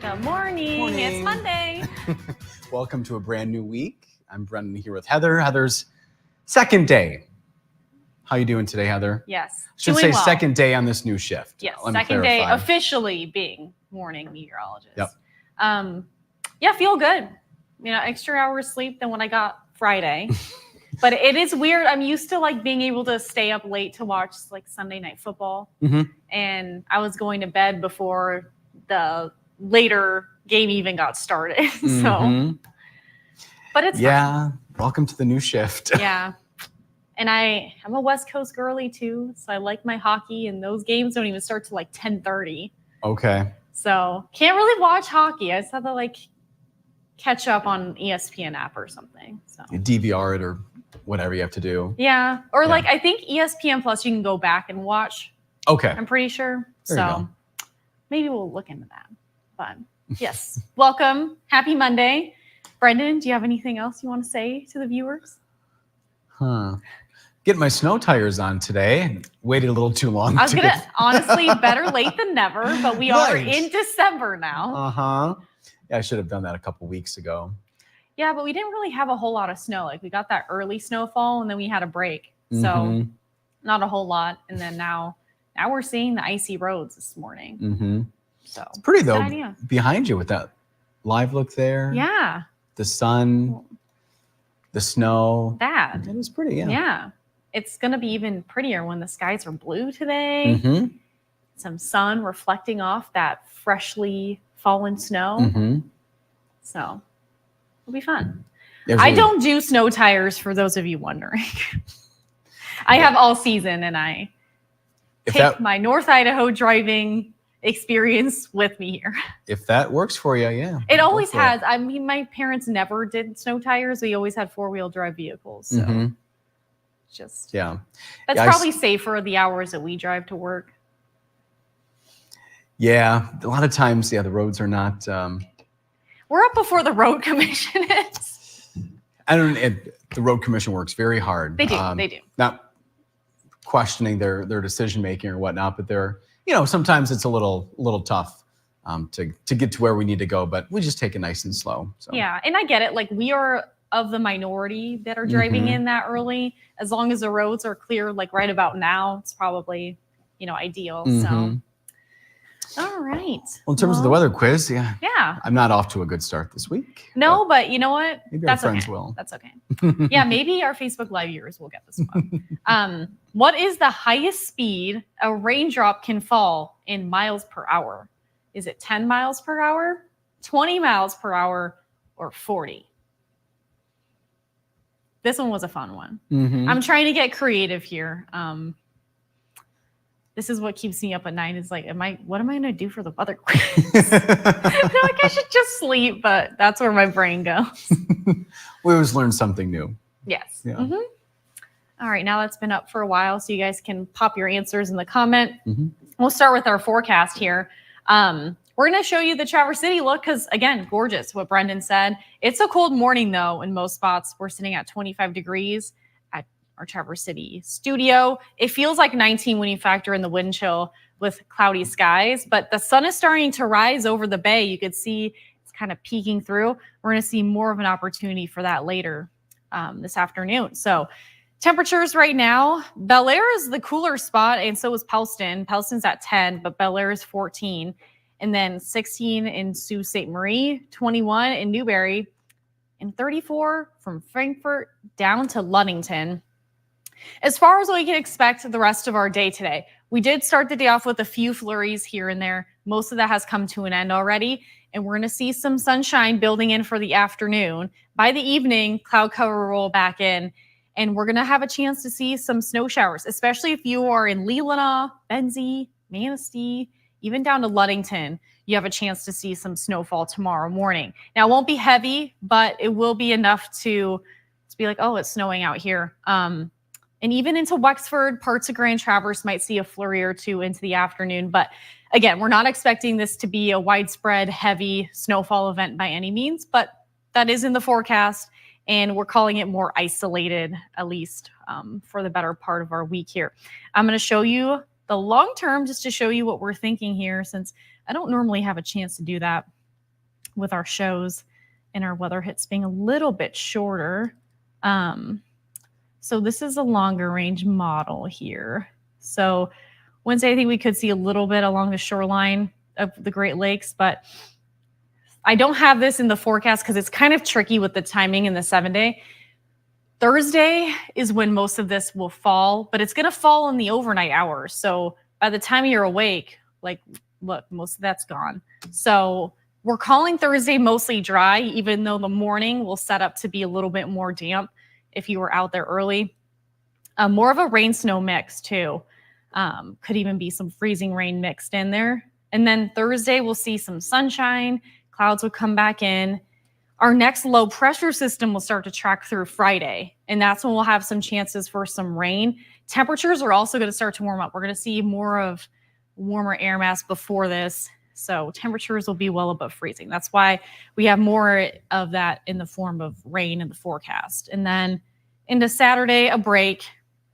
Good morning. It's Monday. Welcome to a brand new week. I'm Brendan here with Heather. Heather's second day. How you doing today, Heather? Yes. Should say well. Second day on this new shift. Yes, second day officially being morning meteorologist. Yep. Yeah, feel good. You know, extra hours sleep than when I got Friday. But it is weird. I'm used to like being able to stay up late to watch like Sunday night football. Mm-hmm. And I was going to bed before the later game even got started. Mm-hmm. So, but it's fun. Welcome to the new shift. Yeah. And I'm a West Coast girly too, so I like my hockey, and those games don't even start till like 10:30. Okay. So can't really watch hockey. I just have to like catch up on ESPN app or something. So you DVR it or whatever you have to do. Yeah. Or like I think ESPN Plus you can go back and watch. Okay. I'm pretty sure. There so maybe we'll look into that. But yes. Welcome. Happy Monday. Brendan, do you have anything else you want to say to the viewers? Getting my snow tires on today. Waited a little too long. I was going to, honestly, better late than never, but we are in December now. Uh-huh. Yeah, I should have done that a couple weeks ago. Yeah, but we didn't really have a whole lot of snow. Like we got that early snowfall and then we had a break. So not a whole lot. And then now we're seeing the icy roads this morning. Mm-hmm. So it's pretty though, behind you with that live look there. Yeah. The sun, the snow. It was pretty, Yeah. It's going to be even prettier when the skies are blue today. Mm-hmm. Some sun reflecting off that freshly fallen snow. Mm-hmm. So it'll be fun. I don't do snow tires for those of you wondering. I have all season and I take my North Idaho driving experience with me here. If that works for you, yeah. It always has. I mean, my parents never did snow tires. We always had four-wheel drive vehicles. So that's probably safer the hours that we drive to work. Yeah, a lot of times, the roads are not. We're up before the road commission is. The road commission works very hard. They do. They do. Not questioning their decision making or whatnot, but they're sometimes it's a little tough to get to where we need to go. But we just take it nice and slow. So. Yeah, and I get it. Like we are of the minority that are driving in that early. As long as the roads are clear, like right about now, it's probably ideal. So. All right. Well, in terms of the weather quiz, yeah, I'm not off to a good start this week. No, but you know what? Maybe our friends will. That's okay. Yeah, maybe our Facebook Live viewers will get this one. What is the highest speed a raindrop can fall in miles per hour? Is it 10 miles per hour, 20 miles per hour, or 40? This one was a fun one. Mm-hmm. I'm trying to get creative here. This is what keeps me up at night. Is like, what am I going to do for the weather quiz? I should just sleep, but that's where my brain goes. We always learn something new. Yes. Yeah. Mm-hmm. All right. Now that's been up for a while, so you guys can pop your answers in the comment. Mm-hmm. We'll start with our forecast here. We're going to show you the Traverse City look because, again, gorgeous, what Brendan said. It's a cold morning, though, in most spots. We're sitting at 25 degrees. Our Traverse City studio. It feels like 19 when you factor in the wind chill with cloudy skies, but the sun is starting to rise over the bay. You could see it's kind of peeking through. We're going to see more of an opportunity for that later this afternoon. So temperatures right now, Bel Air is the cooler spot, and so is Pellston. Pellston's at 10, but Bel Air is 14. And then 16 in Sault Ste. Marie, 21 in Newberry, and 34 from Frankfort down to Ludington. As far as what we can expect the rest of our day today, we did start the day off with a few flurries here and there. Most of that has come to an end already, and we're going to see some sunshine building in for the afternoon. By the evening, cloud cover will roll back in, and we're going to have a chance to see some snow showers, especially if you are in Leelanau, Benzie, Manistee, even down to Ludington. You have a chance to see some snowfall tomorrow morning. Now, it won't be heavy, but it will be enough to be like, oh, it's snowing out here. And even into Wexford, parts of Grand Traverse might see a flurry or two into the afternoon. But again, we're not expecting this to be a widespread, heavy snowfall event by any means, but that is in the forecast. And we're calling it more isolated, at least for the better part of our week here. I'm going to show you the long term just to show you what we're thinking here, since I don't normally have a chance to do that. with our shows and our weather hits being a little bit shorter. So this is a longer range model here. So Wednesday, I think we could see a little bit along the shoreline of the Great Lakes, but I don't have this in the forecast because it's kind of tricky with the timing in the 7-day. Thursday is when most of this will fall, but it's going to fall in the overnight hours. So by the time you're awake, like, look, most of that's gone. So we're calling Thursday mostly dry, even though the morning will set up to be a little bit more damp if you were out there early. More of a rain-snow mix too. Could even be some freezing rain mixed in there. And then Thursday, we'll see some sunshine. Clouds will come back in. Our next low pressure system will start to track through Friday, and that's when we'll have some chances for some rain. Temperatures are also going to start to warm up. We're going to see more of warmer air mass before this, so temperatures will be well above freezing. That's why we have more of that in the form of rain in the forecast. And then into Saturday, a break.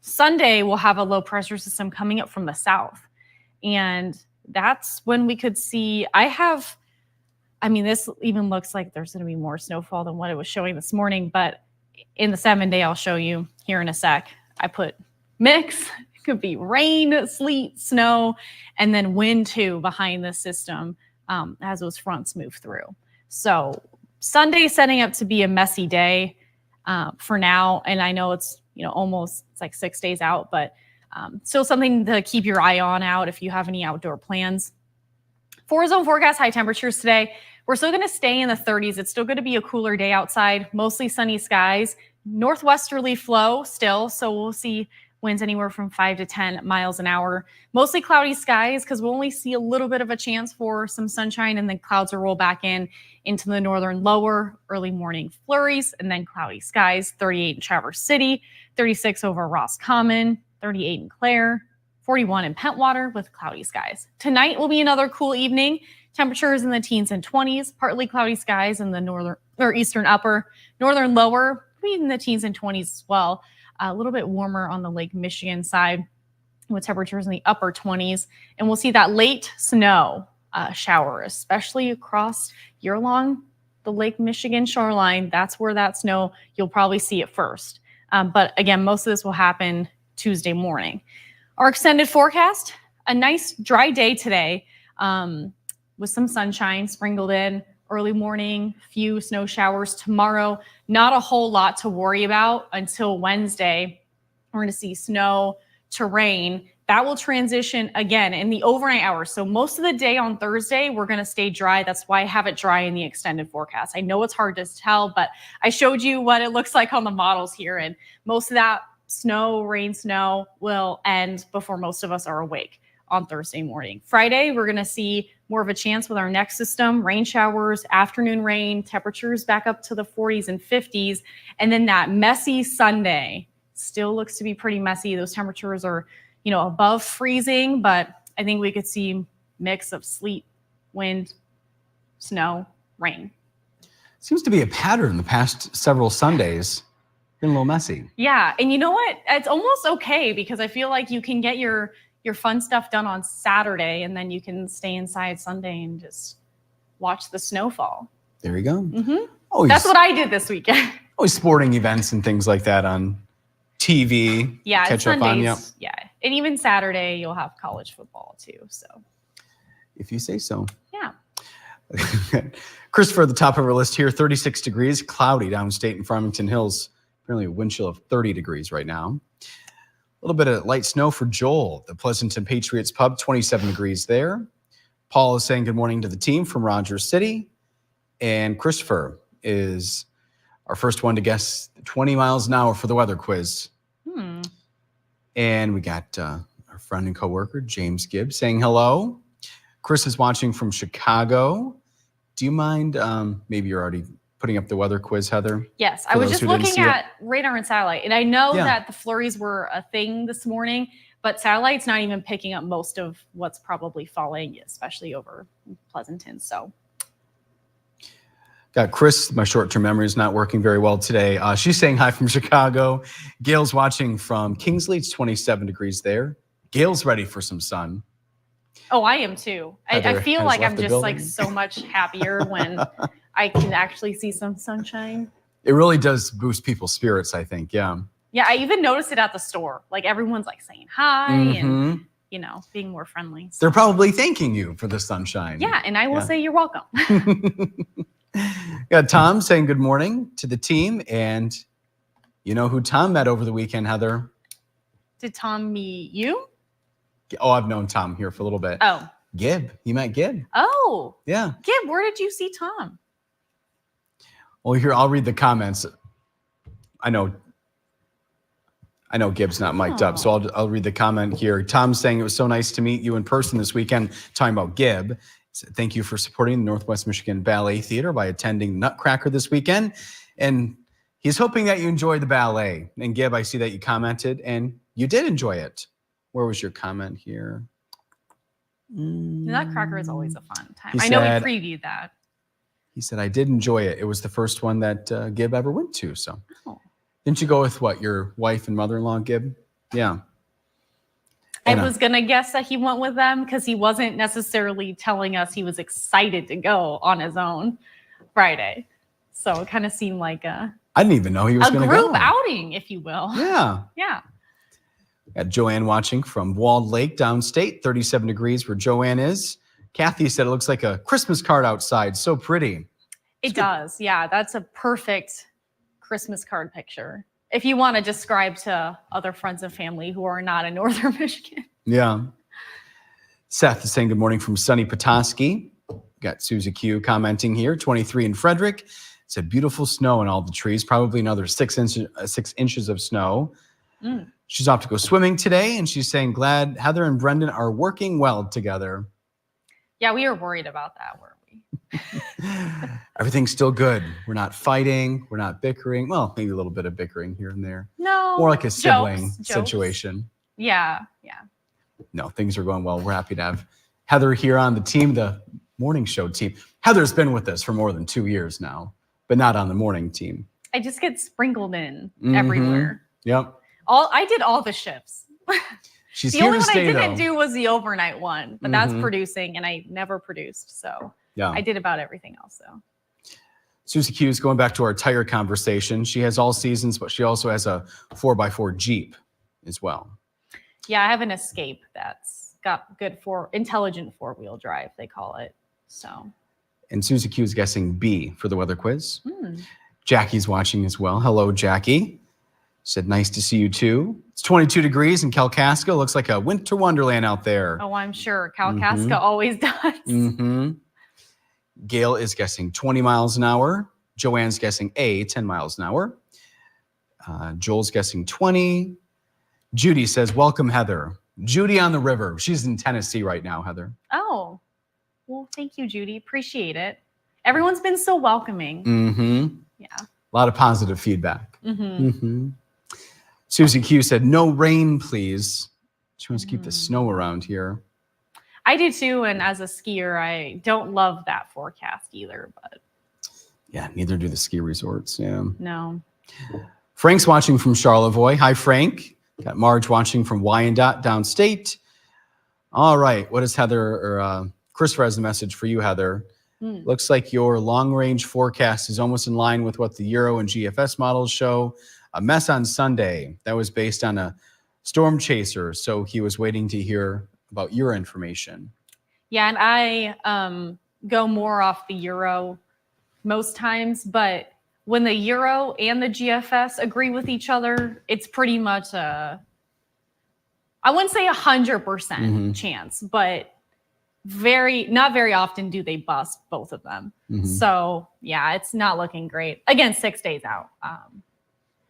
Sunday, we'll have a low pressure system coming up from the south, and that's when we could see, this even looks like there's going to be more snowfall than what it was showing this morning, but in the 7-day, I'll show you here in a sec. I put mix. It could be rain, sleet, snow, and then wind too behind the system as those fronts move through. So Sunday setting up to be a messy day for now, and I know it's it's like 6 days out, but still something to keep your eye on out if you have any outdoor plans. 4-zone forecast high temperatures today. We're still going to stay in the 30s. It's still going to be a cooler day outside, mostly sunny skies, northwesterly flow still. So we'll see winds anywhere from 5 to 10 miles an hour, mostly cloudy skies because we'll only see a little bit of a chance for some sunshine, and then clouds will roll back into the northern lower, early morning flurries, and then cloudy skies. 38 in Traverse City, 36 over Roscommon, 38 in Clare, 41 in Pentwater with cloudy skies. Tonight will be another cool evening. Temperatures in the teens and 20s, partly cloudy skies in the northern or eastern upper, northern lower, in the teens and 20s as well. A little bit warmer on the Lake Michigan side with temperatures in the upper 20s. And we'll see that late snow shower, especially across year along the Lake Michigan shoreline. That's where that snow, you'll probably see it first. But again, most of this will happen Tuesday morning. Our extended forecast, a nice dry day today with some sunshine sprinkled in, early morning, few snow showers tomorrow. Not a whole lot to worry about until Wednesday. We're going to see snow to rain. That will transition again in the overnight hours. So most of the day on Thursday, we're going to stay dry. That's why I have it dry in the extended forecast. I know it's hard to tell, but I showed you what it looks like on the models here. And most of that rain, snow will end before most of us are awake on Thursday morning. Friday, we're going to see more of a chance with our next system, rain showers, afternoon rain, temperatures back up to the 40s and 50s. And then that messy Sunday still looks to be pretty messy. Those temperatures are, above freezing, but I think we could see mix of sleet, wind, snow, rain. Seems to be a pattern the past several Sundays. Been a little messy. Yeah. And you know what? It's almost okay because I feel like you can get your fun stuff done on Saturday and then you can stay inside Sunday and just watch the snowfall. There you go. Mm-hmm. That's what I did this weekend. Always sporting events and things like that on TV. Yeah. Catch Sundays, up on you. Yeah. And even Saturday, you'll have college football too. So if you say so. Yeah. Christopher at the top of our list here, 36 degrees, cloudy downstate in Farmington Hills. Apparently a wind chill of 30 degrees right now. A little bit of light snow for Joel, the Pleasanton Patriots Pub, 27 degrees there. Paul is saying good morning to the team from Rogers City. And Christopher is our first one to guess 20 miles an hour for the weather quiz. And we got our friend and coworker, James Gibbs, saying hello. Chris is watching from Chicago. Do you mind, maybe you're already putting up the weather quiz, Heather? Yes, I was just looking at radar and satellite, and I know that the flurries were a thing this morning, but satellite's not even picking up most of what's probably falling, especially over Pleasanton. So, got Chris. My short-term memory is not working very well today. She's saying hi from Chicago. Gail's watching from Kingsley. It's 27 degrees there. Gail's ready for some sun. Oh, I am too. I Heather feel has like left I'm the just like building. so much happier when I can actually see some sunshine. It really does boost people's spirits, I think. Yeah. Yeah, I even noticed it at the store. Like everyone's like saying hi and, being more friendly. So. They're probably thanking you for the sunshine. Yeah, and I will say you're welcome. Got Tom saying good morning to the team. And you know who Tom met over the weekend, Heather? Did Tom meet you? Oh, I've known Tom here for a little bit. Oh. Gib. He met Gib. Oh. Yeah. Gib, where did you see Tom? Well, here, I'll read the comments. I know Gib's not mic'd up, so I'll read the comment here. Tom's saying it was so nice to meet you in person this weekend, talking about Gib. Thank you for supporting the Northwest Michigan Ballet Theater by attending Nutcracker this weekend. And he's hoping that you enjoyed the ballet. And Gib, I see that you commented, and you did enjoy it. Where was your comment here? Nutcracker is always a fun time. He I know said- we previewed that. He said, I did enjoy it. It was the first one that Gib ever went to. So didn't you go with what, your wife and mother-in-law, Gib? Yeah. I was going to guess that he went with them because he wasn't necessarily telling us he was excited to go on his own Friday. So it kind of seemed like I didn't even know he was going to go. A group outing, if you will. Yeah. Yeah. Got Joanne watching from Walled Lake downstate, 37 degrees where Joanne is. Kathy said it looks like a Christmas card outside. So pretty. It does. Yeah. That's a perfect Christmas card picture. If you want to describe to other friends and family who are not in Northern Michigan. Yeah. Seth is saying good morning from sunny Petoskey. Got Susie Q commenting here, 23 in Frederick. Said beautiful snow in all the trees, probably another 6 inches of snow. She's off to go swimming today, and she's saying glad Heather and Brendan are working well together. Yeah, we were worried about that, weren't we? Everything's still good. We're not fighting. We're not bickering. Well, maybe a little bit of bickering here and there. No. More like a sibling jokes. situation. Yeah. No, things are going well. We're happy to have Heather here on the team, the morning show team. Heather's been with us for more than 2 years now, but not on the morning team. I just get sprinkled in everywhere. Yep. I did all the shifts. She's the here only to one stay, I didn't though. do was the overnight one, but that's producing, and I never produced. So Yeah. I did about everything else, though. Susie Q is going back to our tire conversation. She has all seasons, but she also has a 4x4 Jeep as well. Yeah, I have an Escape that's got good intelligent four-wheel drive, they call it. So. And Susie Q is guessing B for the weather quiz. Jackie's watching as well. Hello, Jackie. Said, nice to see you too. It's 22 degrees in Kalkaska. Looks like a winter wonderland out there. Oh, I'm sure. Kalkaska always does. Gail is guessing 20 miles an hour. Joanne's guessing A, 10 miles an hour. Joel's guessing 20. Judy says, welcome, Heather. Judy on the river. She's in Tennessee right now, Heather. Oh, well, thank you, Judy. Appreciate it. Everyone's been so welcoming. Yeah. A lot of positive feedback. Susie Q said, no rain, please. She wants to keep the snow around here. I do too. And as a skier, I don't love that forecast either, but. Yeah, neither do the ski resorts. Yeah. No. Frank's watching from Charlevoix. Hi, Frank. Got Marge watching from Wyandotte downstate. All right. What is Heather or Christopher has a message for you, Heather. Looks like your long-range forecast is almost in line with what the Euro and GFS models show. A mess on Sunday. That was based on a storm chaser, so he was waiting to hear about your information. Yeah, and I go more off the Euro most times, but when the Euro and the GFS agree with each other, it's pretty much I wouldn't say 100% chance, but not very often do they bust both of them. So yeah, it's not looking great. Again, 6 days out.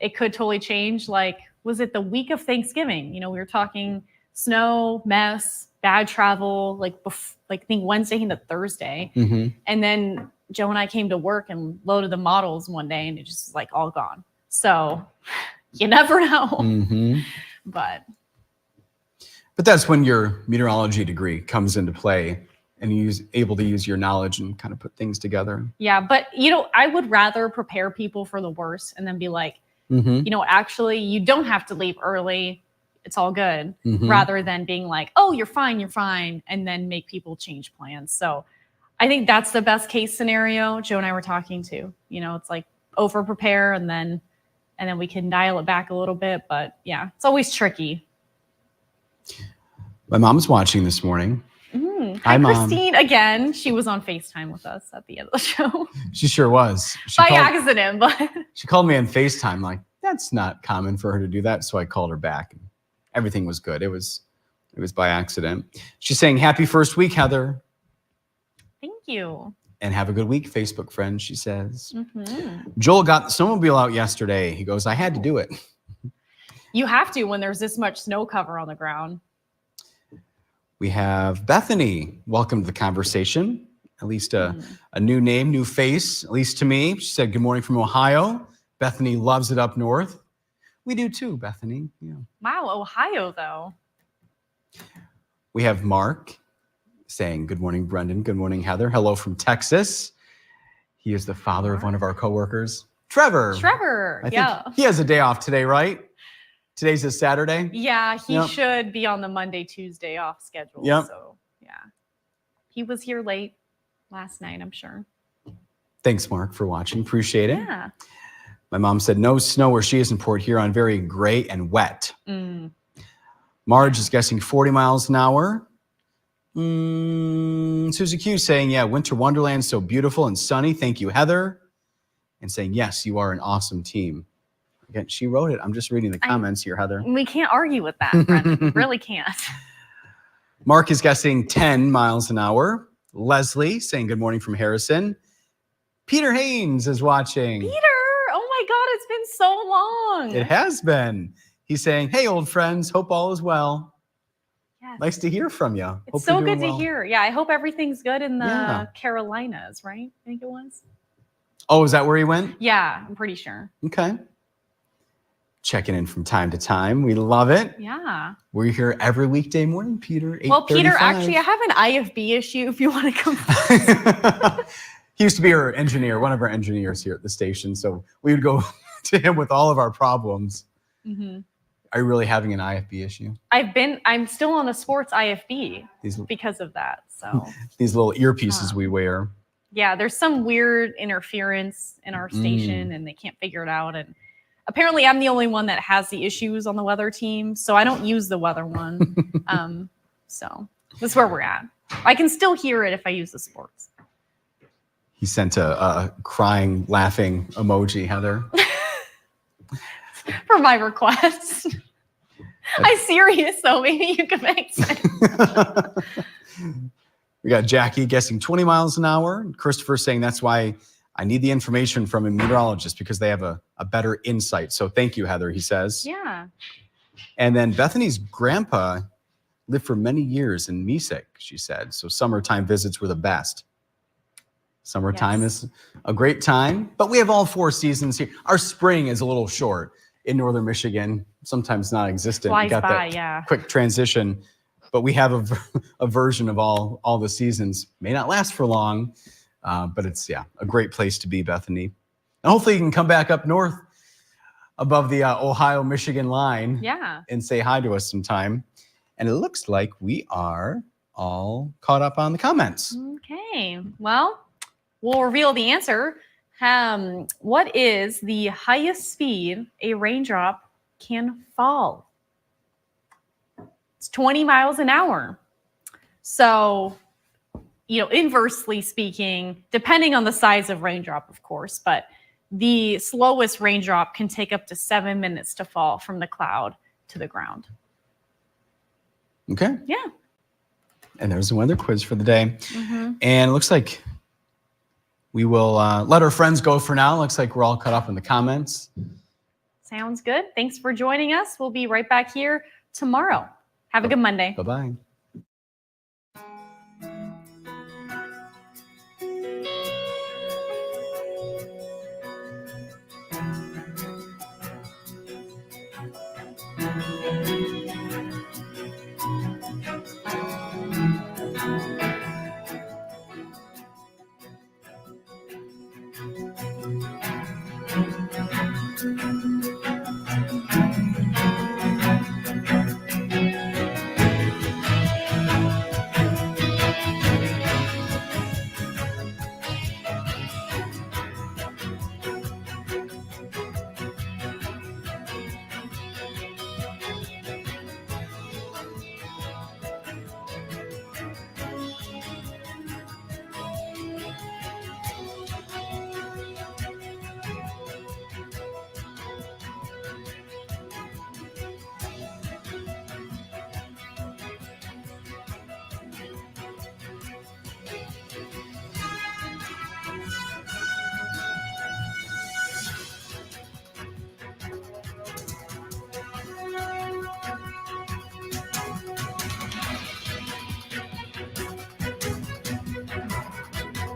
It could totally change. Like, was it the week of Thanksgiving? You know, we were talking snow, mess, bad travel, like I think Wednesday into Thursday. And then Joe and I came to work and loaded the models one day and it just like all gone. So you never know. But that's when your meteorology degree comes into play and you're able to use your knowledge and kind of put things together. Yeah, but I would rather prepare people for the worst and then be like, actually, you don't have to leave early. it's all good, Mhm. rather than being like, oh, you're fine, and then make people change plans. So I think that's the best case scenario. Joe and I were talking to, it's like over prepare and then we can dial it back a little bit. But yeah, it's always tricky. My mom's watching this morning. Hi, Mom. Christine. Again, she was on FaceTime with us at the end of the show. She sure was. By accident, but she called me on FaceTime. Like, that's not common for her to do that. So I called her back. Everything was good. It was by accident. She's saying, happy first week, Heather. Thank you. And have a good week, Facebook friends, she says. Joel got the snowmobile out yesterday. He goes, I had to do it. You have to when there's this much snow cover on the ground. We have Bethany. Welcome to the conversation. At least a new name, new face, at least to me. She said, good morning from Ohio. Bethany loves it up north. We do too, Bethany. Yeah. Wow, Ohio, though. We have Mark saying, good morning, Brendan. Good morning, Heather. Hello from Texas. He is the father of one of our coworkers, Trevor. I think he has a day off today, right? Today's a Saturday. Yeah, he should be on the Monday, Tuesday off schedule. Yep. So, yeah. He was here late last night, I'm sure. Thanks, Mark, for watching. Appreciate it. Yeah. My mom said no snow where she is in Port Huron, very gray and wet. Marge is guessing 40 miles an hour. Susie Q saying, yeah, winter wonderland, so beautiful and sunny. Thank you, Heather. And saying, yes, you are an awesome team. Again, she wrote it. I'm just reading the comments here, Heather. We can't argue with that, Brendan. We really can't. Mark is guessing 10 miles an hour. Leslie saying good morning from Harrison. Peter Haynes is watching. Peter, oh my God, it's been so long. It has been. He's saying, hey, old friends, hope all is well. Yes. Nice to hear from you. It's so good to hear. Yeah, I hope everything's good in the Carolinas, right? I think it was. Oh, is that where he went? Yeah, I'm pretty sure. Okay. Checking in from time to time. We love it. Yeah. We're here every weekday morning, Peter. Well, Peter, actually, I have an IFB issue if you want to come. He used to be our engineer, one of our engineers here at the station. So we would go to him with all of our problems. Are you really having an IFB issue? I'm still on a sports IFB because of that. So these little earpieces we wear. Yeah, there's some weird interference in our station and they can't figure it out. And apparently I'm the only one that has the issues on the weather team. So I don't use the weather one. So that's where we're at. I can still hear it if I use the sports. He sent a crying, laughing emoji, Heather. For my request. I'm serious, though. Maybe you can make sense. We got Jackie guessing 20 miles an hour. Christopher saying that's why I need the information from a meteorologist because they have a better insight. So thank you, Heather, he says. Yeah. And then Bethany's grandpa lived for many years in Mesick, she said. So summertime visits were the best. Summertime is a great time, but we have all 4 seasons here. Our spring is a little short in northern Michigan, sometimes non-existent. Flies we got by, that quick transition, but we have a version of all the seasons. May not last for long, but it's a great place to be, Bethany. And hopefully you can come back up north above the Ohio-Michigan line and say hi to us sometime. And it looks like we are all caught up on the comments. Okay, well, we'll reveal the answer. What is the highest speed a raindrop can fall? It's 20 miles an hour. So, inversely speaking, depending on the size of raindrop, of course, but the slowest raindrop can take up to 7 minutes to fall from the cloud to the ground. Okay. Yeah. And there's the weather quiz for the day. And it looks like we will let our friends go for now. Looks like we're all caught up in the comments. Sounds good. Thanks for joining us. We'll be right back here tomorrow. Have a good Monday. Bye-bye.